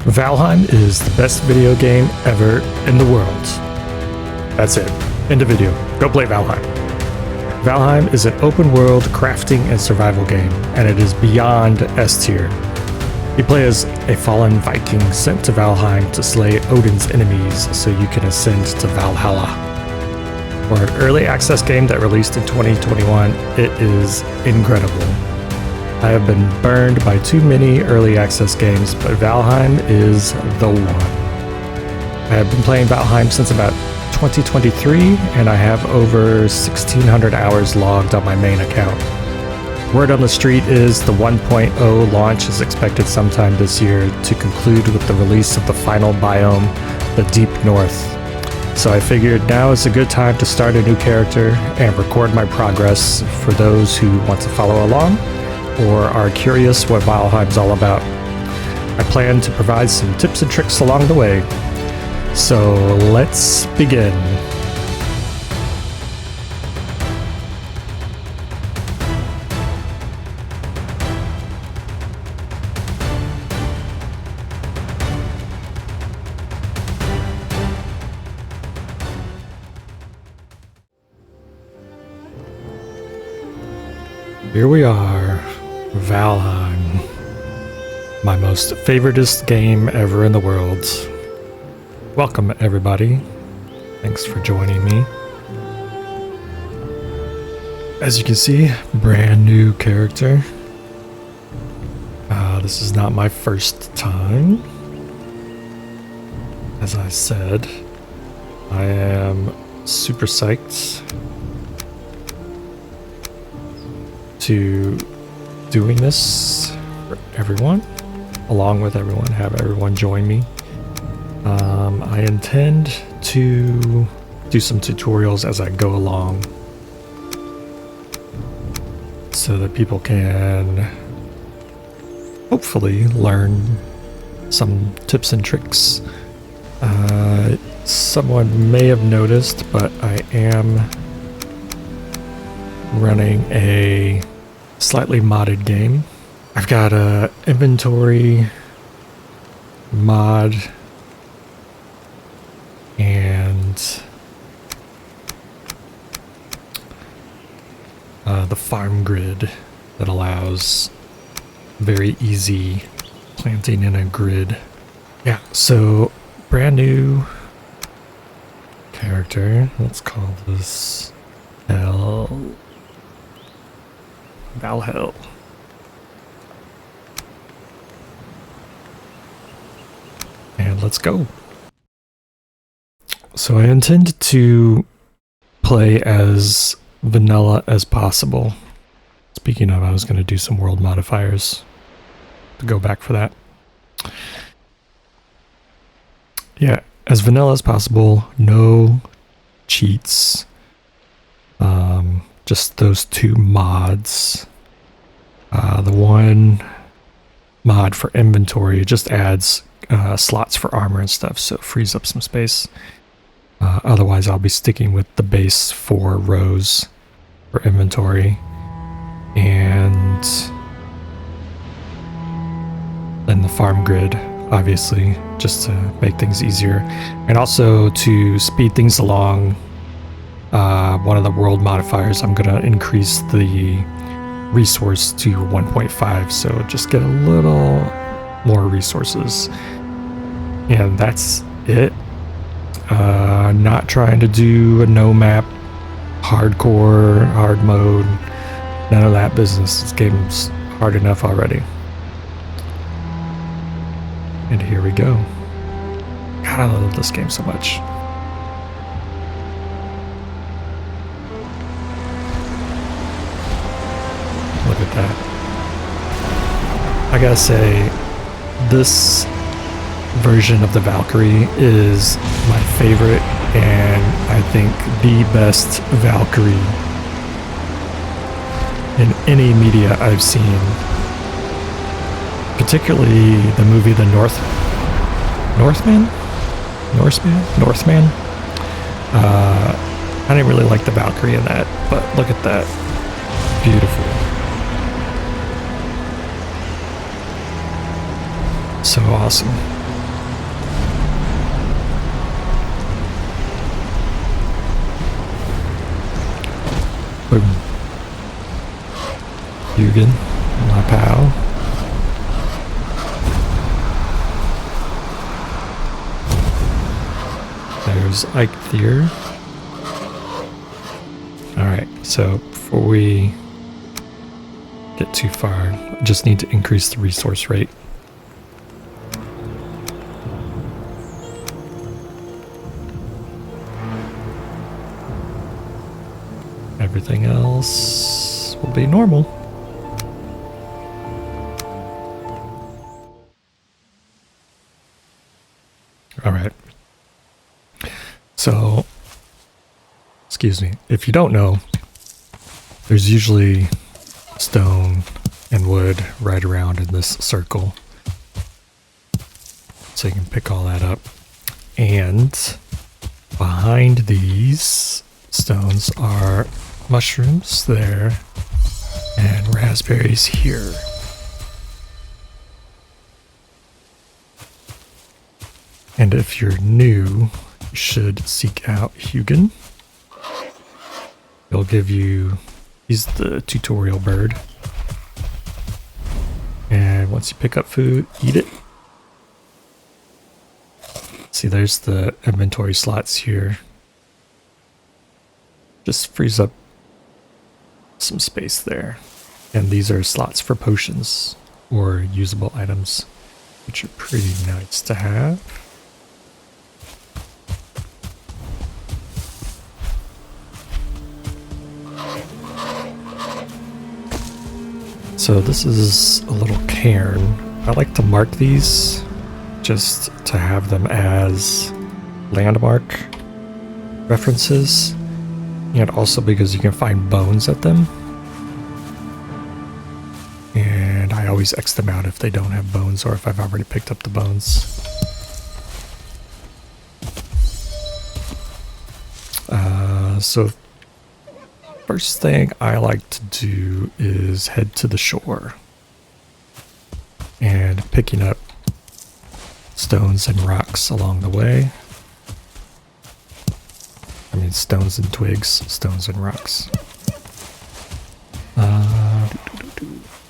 Valheim is the best video game ever in the world. That's it. End of video. Go play Valheim. Valheim is an open world crafting and survival game, and it is beyond S tier. You play as a fallen Viking sent to Valheim to slay Odin's enemies so you can ascend to Valhalla. For an early access game that released in 2021, it is incredible. I have been burned by too many early access games, but Valheim is the one. I have been playing Valheim since about 2023, and I have over 1,600 hours logged on my main account. Word on the street is the 1.0 launch is expected sometime this year to conclude with the release of the final biome, the Deep North. So I figured now is a good time to start a new character and record my progress for those who want to follow along or are curious what Valheim's all about. I plan to provide some tips and tricks along the way. So let's begin. Here we are, Valheim, my most favoritist game ever in the world. Welcome everybody, thanks for joining me. As you can see, brand new character. This is not my first time. As I said, I am super psyched to doing this for everyone, along with everyone, have everyone join me. I intend to do some tutorials as I go along so that people can hopefully learn some tips and tricks. Someone may have noticed, but I am running a slightly modded game. I've got a inventory mod and the farm grid that allows very easy planting in a grid. Yeah, so brand new character. Let's call this Valhell. And let's go. So I intend to play as vanilla as possible. Speaking of, I was going to do some world modifiers to go back for that. Yeah, as vanilla as possible, no cheats. Just those two mods. The one mod for inventory just adds slots for armor and stuff, so it frees up some space. Otherwise, I'll be sticking with the base 4 rows for inventory. And then the farm grid, obviously, just to make things easier. And also to speed things along, one of the world modifiers, I'm going to increase the resource to 1.5, so just get a little more resources. And that's it. Not trying to do a no map, hardcore, hard mode, none of that business. This game's hard enough already. And here we go. God, I love this game so much. Look at that. I gotta say, this version of the Valkyrie is my favorite, and I think the best Valkyrie in any media I've seen. Particularly the movie The Northman? I didn't really like the Valkyrie in that, but look at that. Beautiful. So awesome. Hugin, my pal. There's Eikthyr. Alright, so before we get too far, I just need to increase the resource rate. Everything else will be normal. Alright. So, excuse me, if you don't know, there's usually stone and wood right around in this circle. So you can pick all that up. And behind these stones are mushrooms there and raspberries here. And if you're new, you should seek out Hugin. He'll give you, he's the tutorial bird. And once you pick up food, eat it. See, there's the inventory slots here. Just frees up some space there. And these are slots for potions or usable items, which are pretty nice to have. So this is a little cairn. I like to mark these just to have them as landmark references, and also because you can find bones at them. And I always X them out if they don't have bones or if I've already picked up the bones. So first thing I like to do is head to the shore and picking up stones and rocks along the way. I mean stones and twigs, stones and rocks.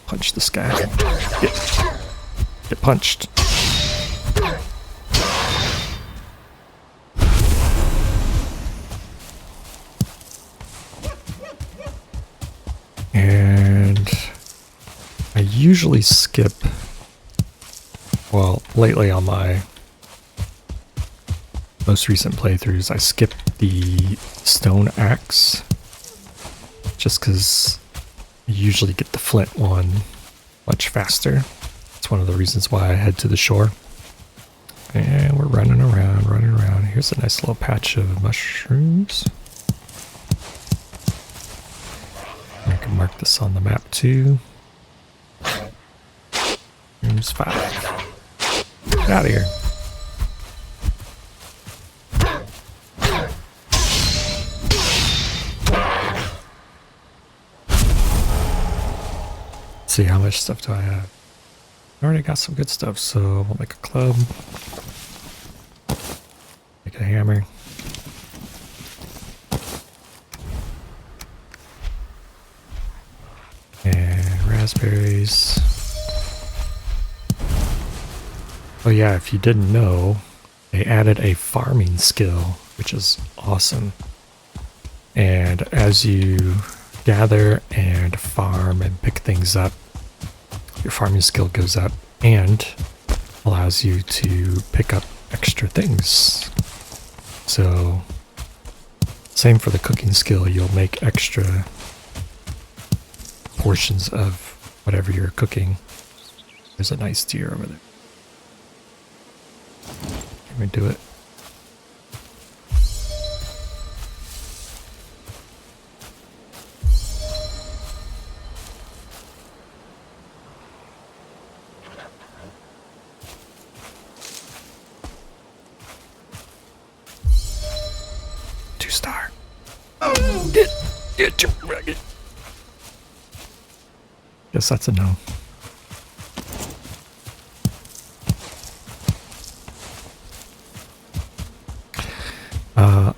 Punch this guy. Get punched. And I usually skip, well, lately on my most recent playthroughs, I skip the stone axe just because I usually get the flint one much faster. It's one of the reasons why I head to the shore. And we're running around. Here's a nice little patch of mushrooms. I can mark this on the map too. Rooms 5. Get out of here. Let's see, how much stuff do I have? I already got some good stuff, so we'll make a club. Make a hammer. And raspberries. Oh yeah, if you didn't know, they added a farming skill, which is awesome. And as you gather and farm and pick things up, your farming skill goes up and allows you to pick up extra things. So, same for the cooking skill, you'll make extra portions of whatever you're cooking. There's a nice deer over there. Let me do it. Two-star. Oh, get your ragged. Guess that's a no.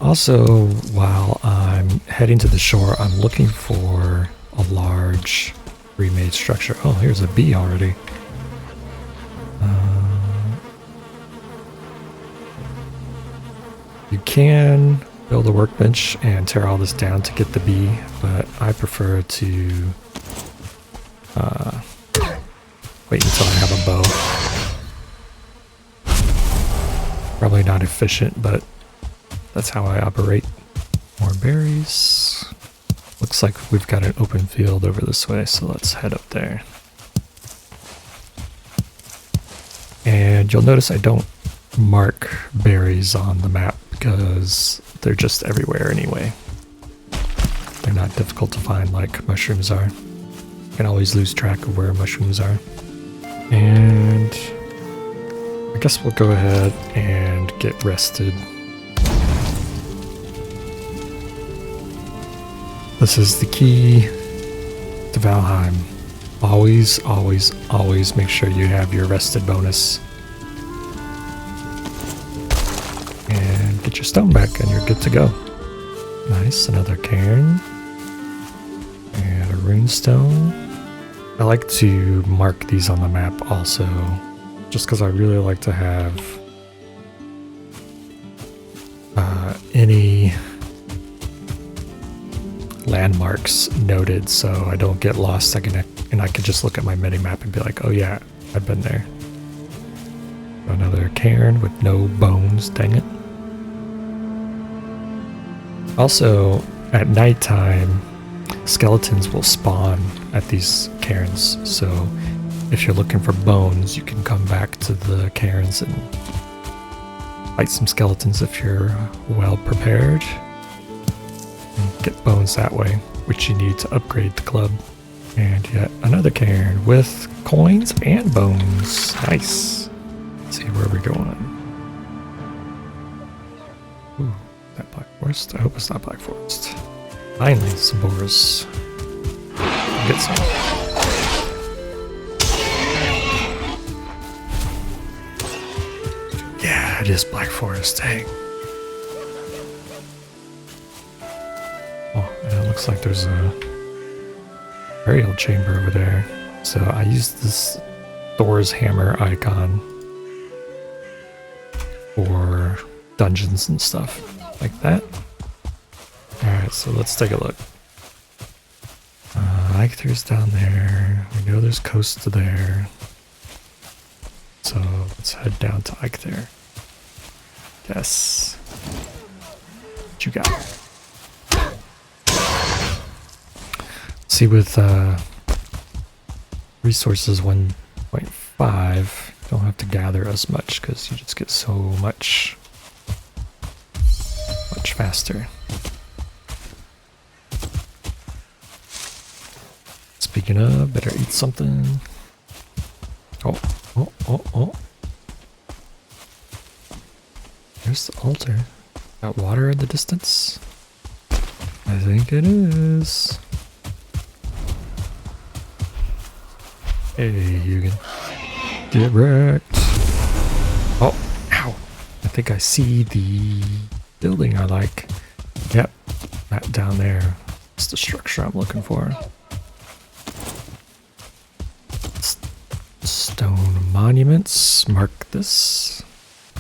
Also, while I'm heading to the shore, I'm looking for a large remade structure. Oh, here's a bee already. You can build a workbench and tear all this down to get the bee, but I prefer to wait until I have a bow. Probably not efficient, but that's how I operate. More berries. Looks like we've got an open field over this way, so let's head up there. And you'll notice I don't mark berries on the map because they're just everywhere anyway. They're not difficult to find like mushrooms are. You can always lose track of where mushrooms are. And I guess we'll go ahead and get rested. This is the key to Valheim. Always, always, always make sure you have your rested bonus. And get your stone back and you're good to go. Nice, another cairn. And a runestone. I like to mark these on the map also, just because I really like to have any landmarks noted so I don't get lost. And I can just look at my mini-map and be like, oh yeah, I've been there. Another cairn with no bones, dang it. Also, at nighttime, skeletons will spawn at these cairns, so if you're looking for bones, you can come back to the cairns and fight some skeletons if you're well prepared. And get bones that way, which you need to upgrade the club. And yet another cairn with coins and bones. Nice. Let's see where we're going. Ooh, that Black Forest? I hope it's not Black Forest. Finally, some boars. Get some. Yeah, it is Black Forest. Dang. Oh, and it looks like there's a burial chamber over there. So I used this Thor's hammer icon for dungeons and stuff like that. Alright, so let's take a look. Eikther's down there. We know there's coast to there. So let's head down to Eikther. Yes. What you got? See, with resources 1.5, you don't have to gather as much because you just get so much faster. Speaking of, better eat something. Oh. There's the altar. Got water in the distance? I think it is. Hey, you can get wrecked. Oh, ow. I think I see the building I like. Yep, that down there. It's the structure I'm looking for. Stone monuments. Mark this.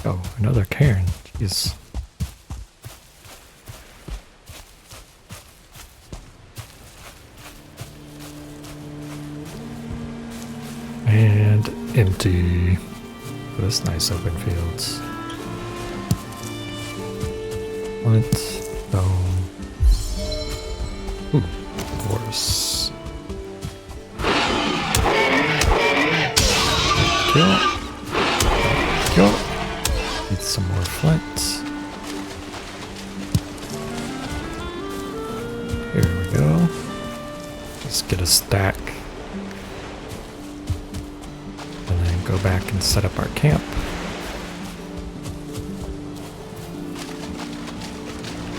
Oh, another cairn. Jeez. And empty. This nice open fields. Flint, stone. Ooh, horse. Kill. Need some more flint. Here we go. Let's get a stack. And then go back and set up our camp.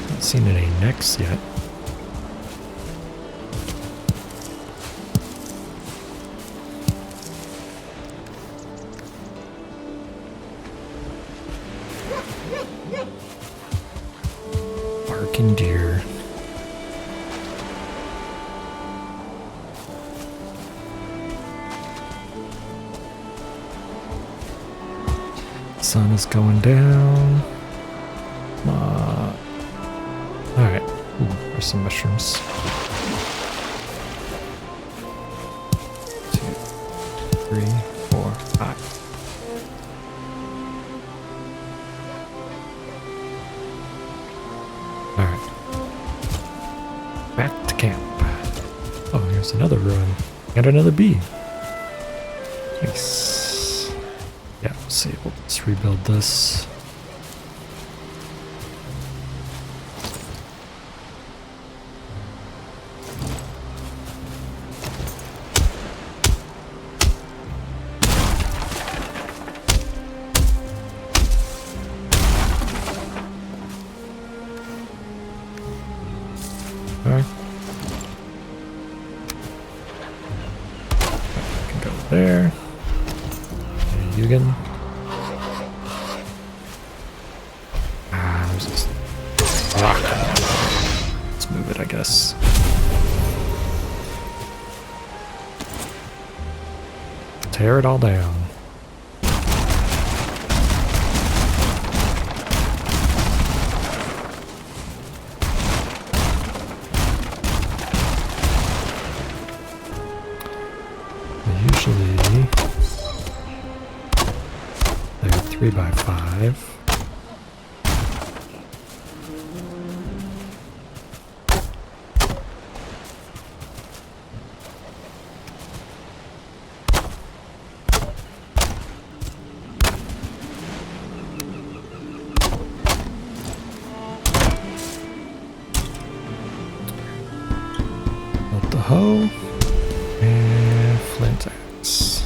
Haven't seen any necks yet. Barking deer. Sun is going down. Alright. Ooh, there's some mushrooms. 2, 3, 4, 5. Alright. Back to camp. Oh, here's another ruin. And another bee. Nice. Yeah, we'll see. Let's rebuild this. Alright. Can go there. You again. There's this rock. Let's move it, I guess. Tear it all down. Usually they're 3x5. Built the hoe. And flint axe.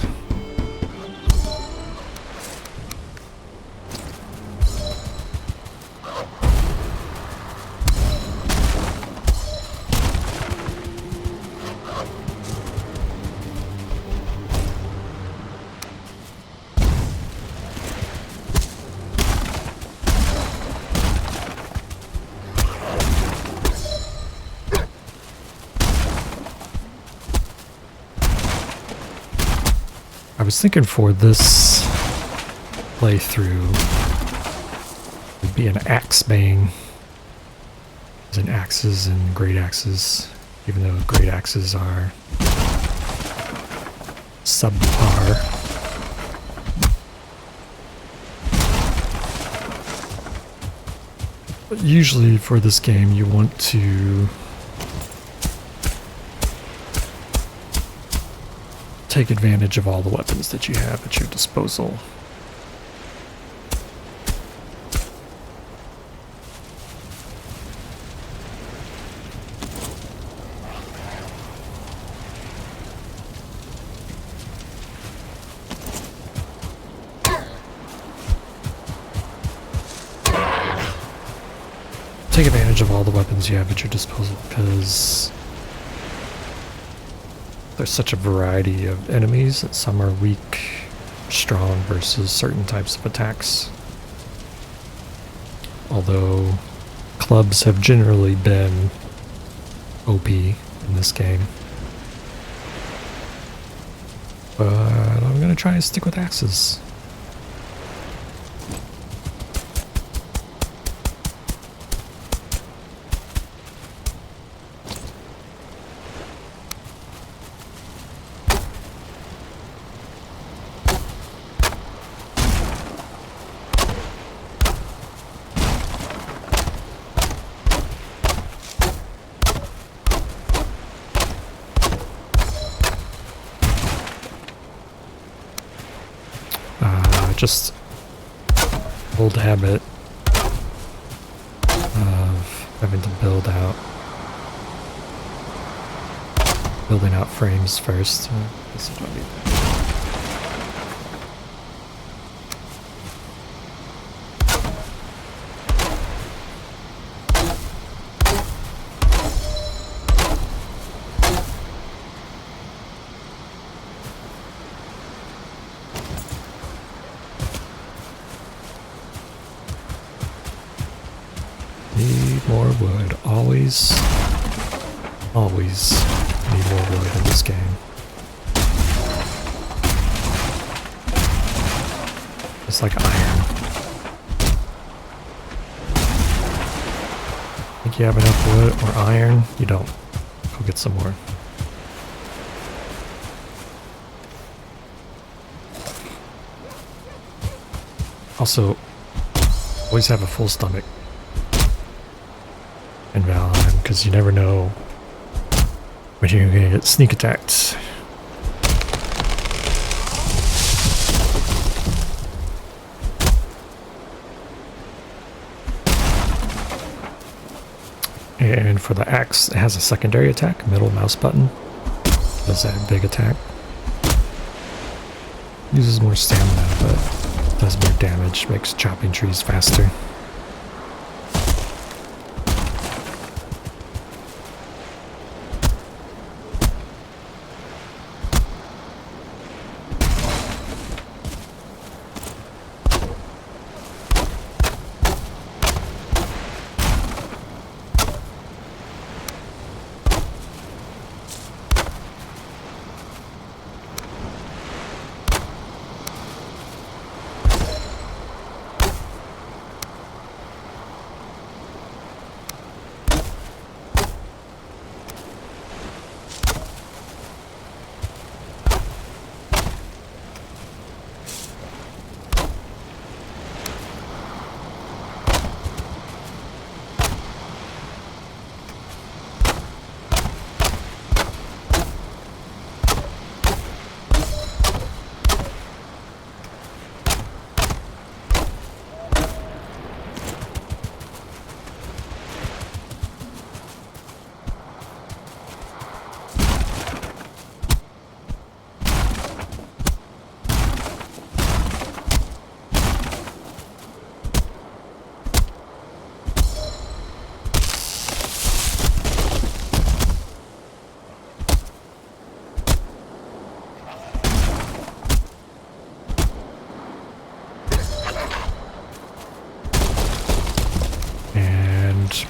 I was thinking for this playthrough, it'd be an axe bang. As in axes and great axes, even though great axes are subpar. But usually for this game, you want to take advantage of all the weapons that you have at your disposal. Take advantage of all the weapons you have at your disposal because there's such a variety of enemies that some are weak, strong versus certain types of attacks. Although clubs have generally been OP in this game. But I'm gonna try and stick with axes. Just old habit of having to building out frames first. This is what need more wood. Always need more wood in this game. It's like iron. Think you have enough wood or iron? You don't. Go get some more. Also, always have a full stomach in Valheim, because you never know when you're going to get sneak attacked. And for the axe, it has a secondary attack, middle mouse button. Does that big attack. Uses more stamina, but does more damage, makes chopping trees faster.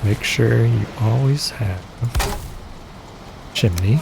Make sure you always have chimney.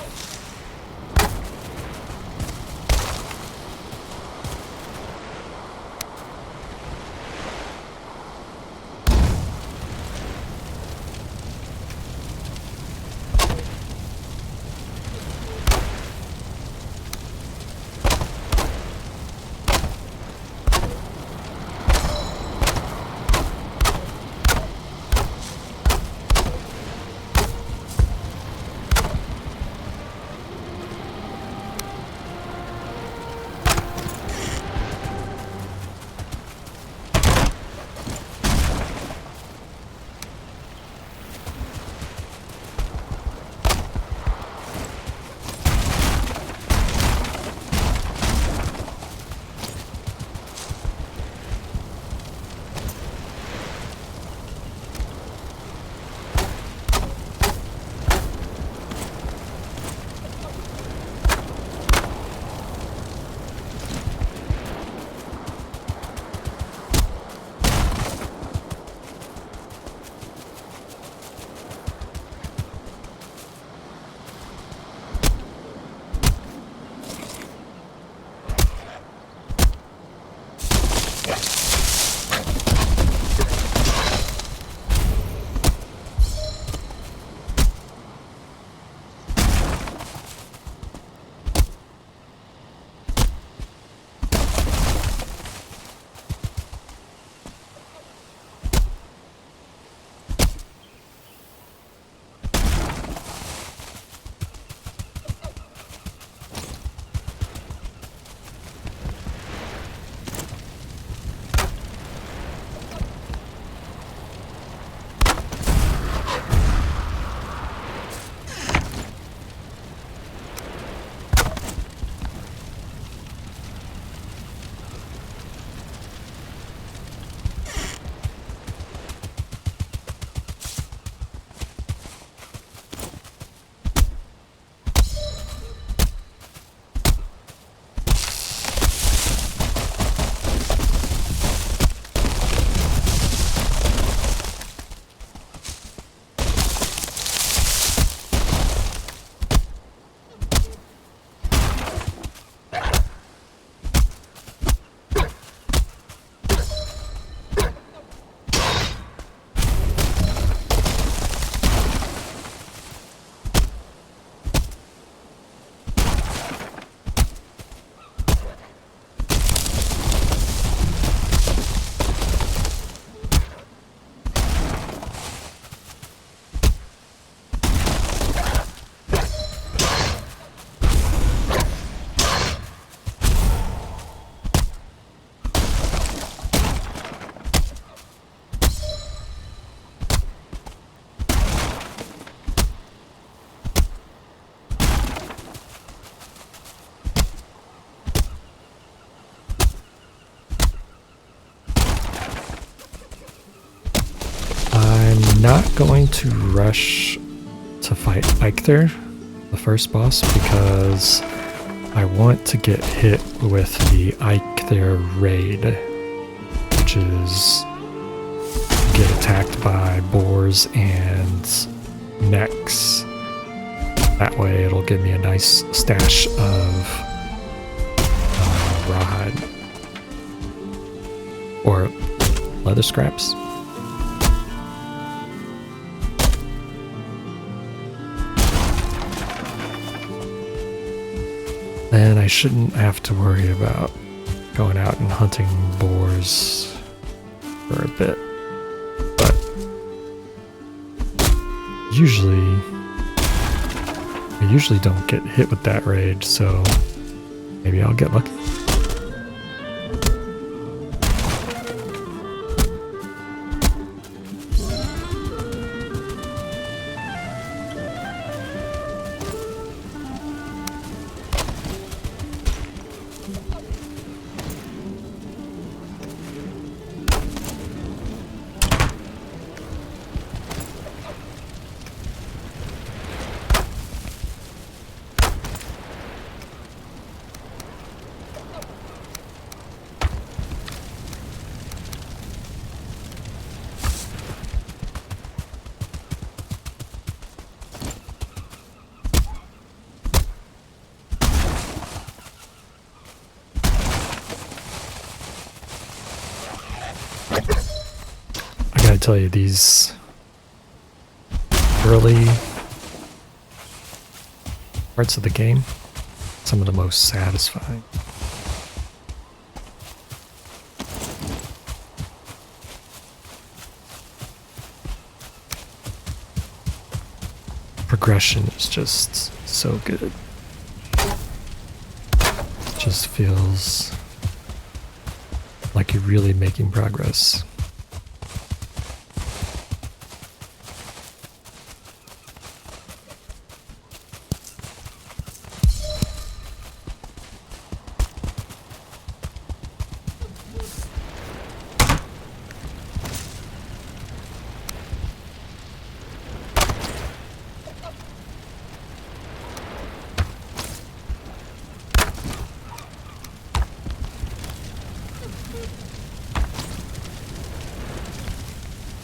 not going to rush to fight Eikthyr, the first boss, because I want to get hit with the Eikthyr raid, which is get attacked by boars and mechs. That way it'll give me a nice stash of rawhide or leather scraps. Then I shouldn't have to worry about going out and hunting boars for a bit. But I usually don't get hit with that raid, so maybe I'll get lucky. I tell you, these early parts of the game, some of the most satisfying. Progression is just so good. It just feels like you're really making progress.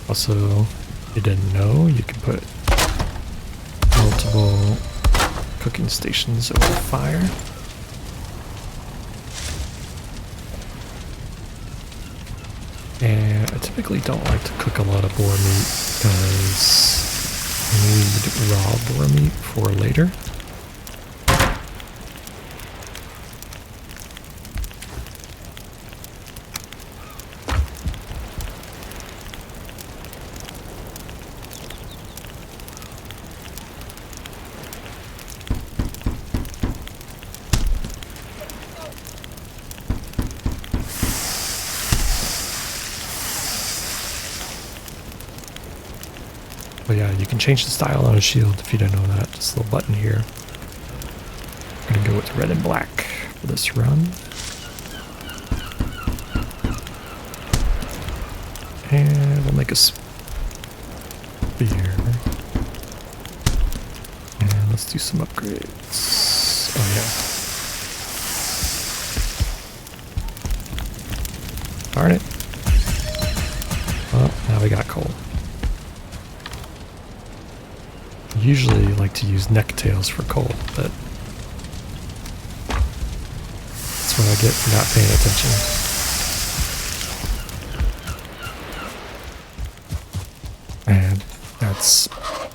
Also, if you didn't know, you can put multiple cooking stations over the fire. And I typically don't like to cook a lot of boar meat because I need raw boar meat for later. But yeah, you can change the style on a shield if you didn't know that. Just a little button here. I'm gonna go with red and black for this run. And we'll make a spear. And let's do some upgrades. Oh yeah. Darn it. Well, now we got coal. Usually like to use necktails for coal, but that's what I get for not paying attention. And that's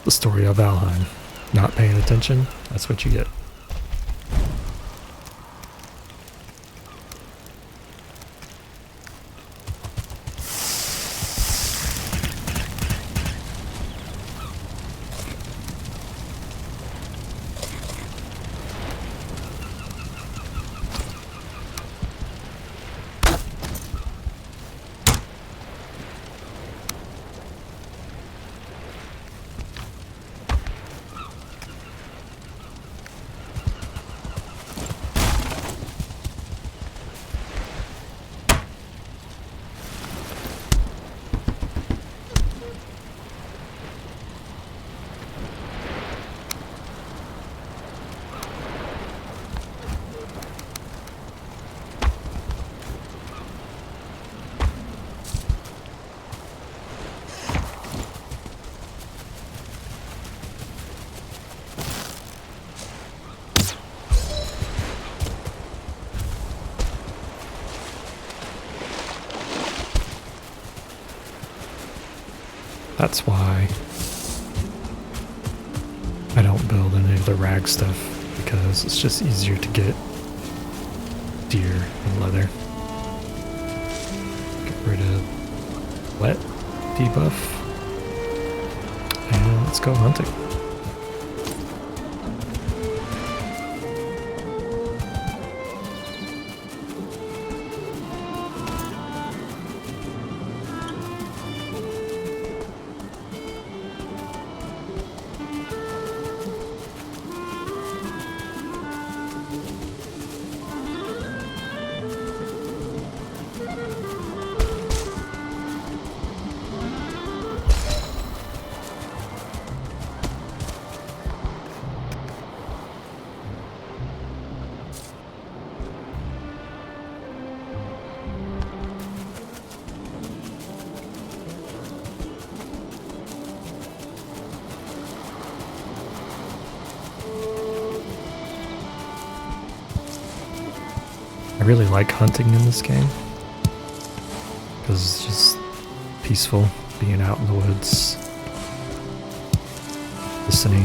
the story of Valheim. Not paying attention, that's what you get. That's why I don't build any of the rag stuff, because it's just easier to get deer and leather. Get rid of wet debuff. And let's go hunting. I really like hunting in this game because it's just peaceful, being out in the woods, listening,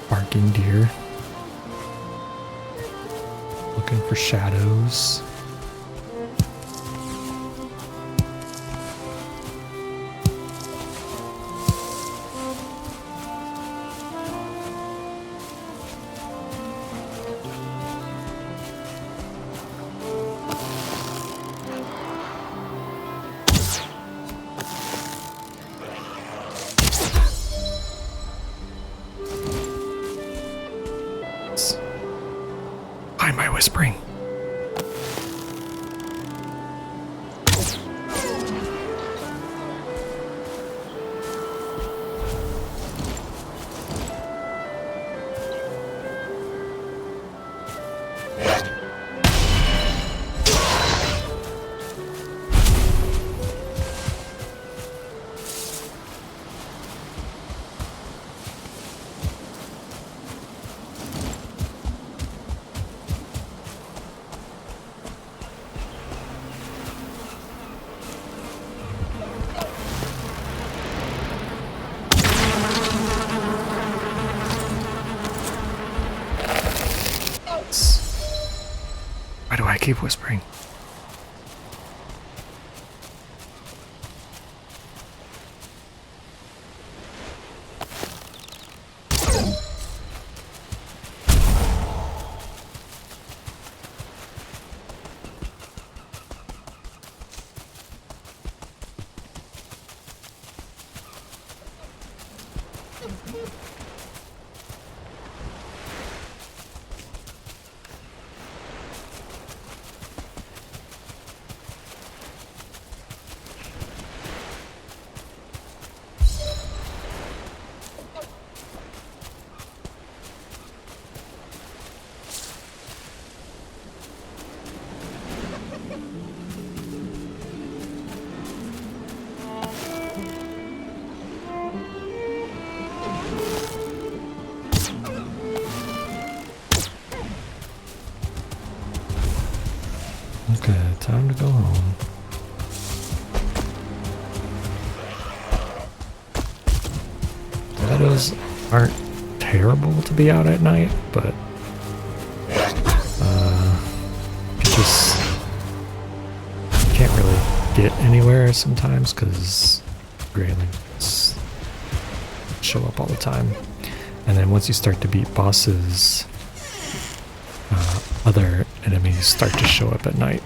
barking deer, looking for shadows. Find my whispering. Why do I keep whispering? Okay, time to go home. Shadows aren't terrible to be out at night, but you just can't really get anywhere sometimes because graylings show up all the time. And then once you start to beat bosses, other enemies start to show up at night.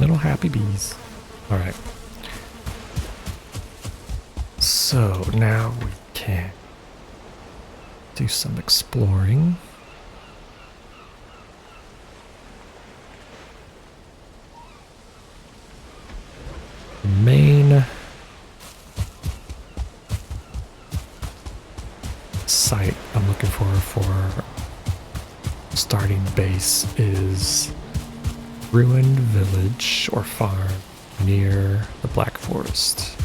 little happy bees. All right. So now we can do some exploring. The main site I'm looking for starting base is ruined village or farm near the Black Forest.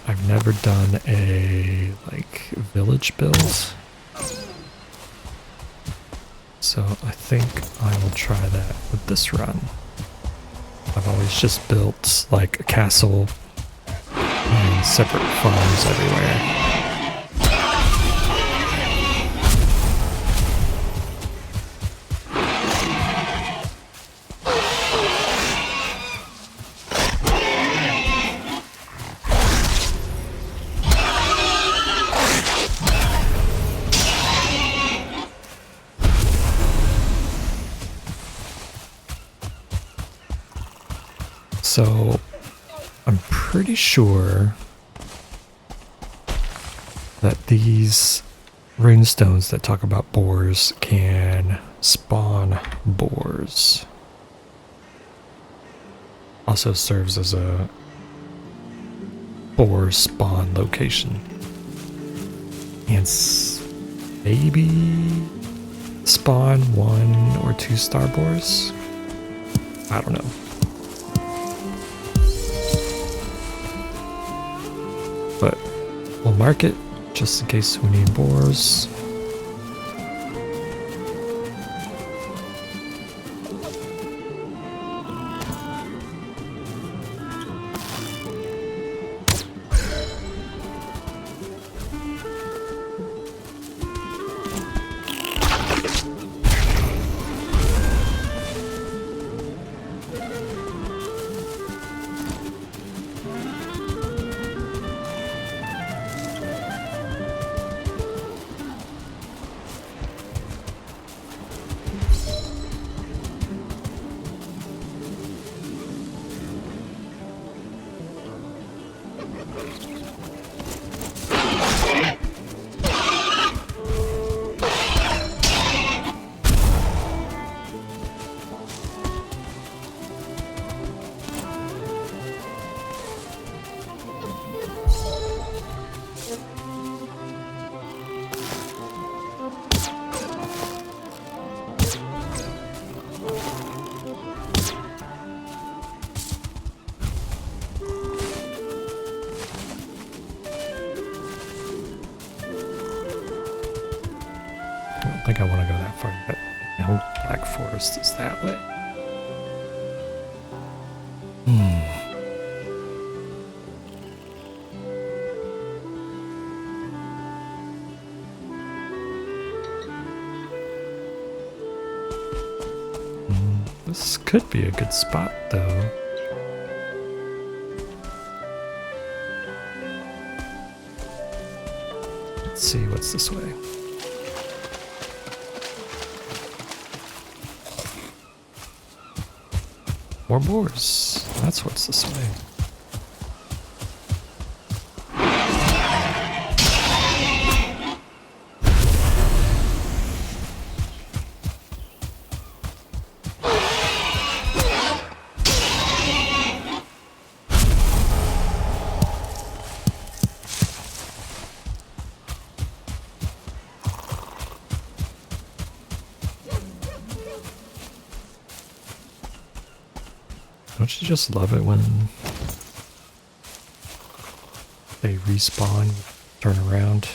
I've never done a village build, so I think I will try that with this run. I've always just built like a castle and separate farms everywhere. So I'm pretty sure that these runestones that talk about boars can spawn boars. Also serves as a boar spawn location. And maybe spawn 1 or 2 star boars? I don't know. But we'll mark it just in case we need boars. I don't think I want to go that far, but the whole Black Forest is that way. This could be a good spot, though. Let's see what's this way. More boars. That's what's this way. Don't you just love it when they respawn, turn around?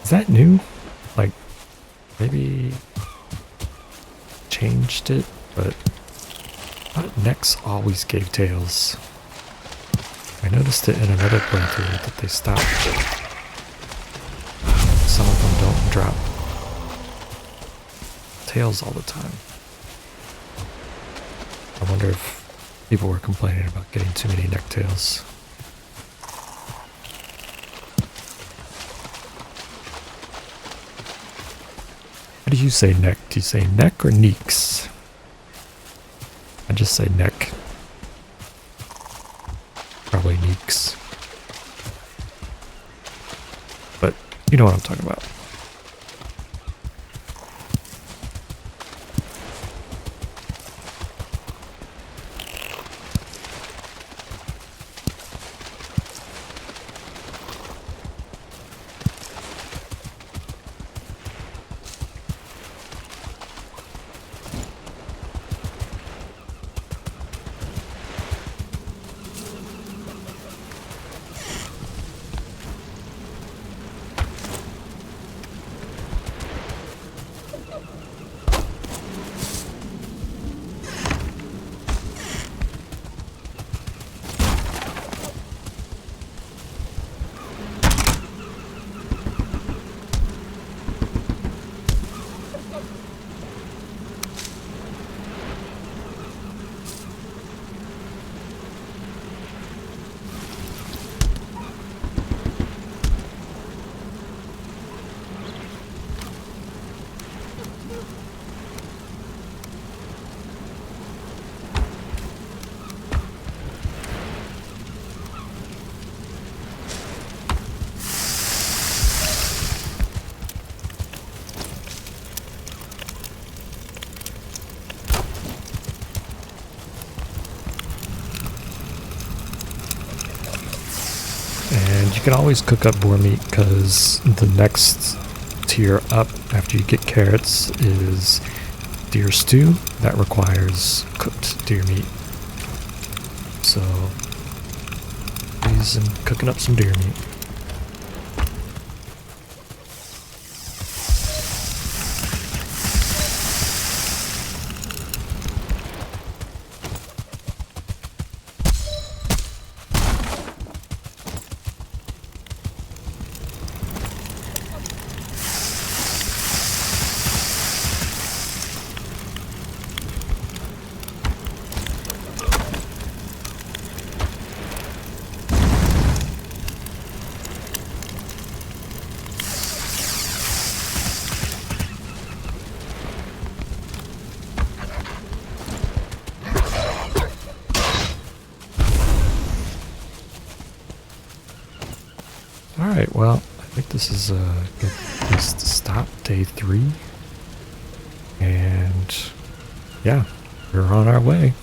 Is that new? Like Maybe changed it, but I thought necks always gave tails. I noticed it in another playthrough that they stopped. Some of them don't drop tails all the time. I wonder if people were complaining about getting too many neck tails. How do you say neck? Do you say neck or neeks? I just say neck. Probably neeks. But you know what I'm talking about. And you can always cook up boar meat because the next tier up after you get carrots is deer stew. That requires cooked deer meat. So, please, I'm cooking up some deer meat. Alright, well, I think this is a good place to stop day 3. And yeah, we're on our way.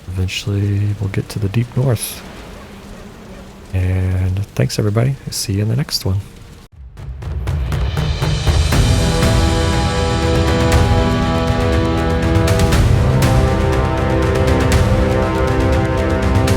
Eventually we'll get to the deep north. And thanks everybody. See you in the next one.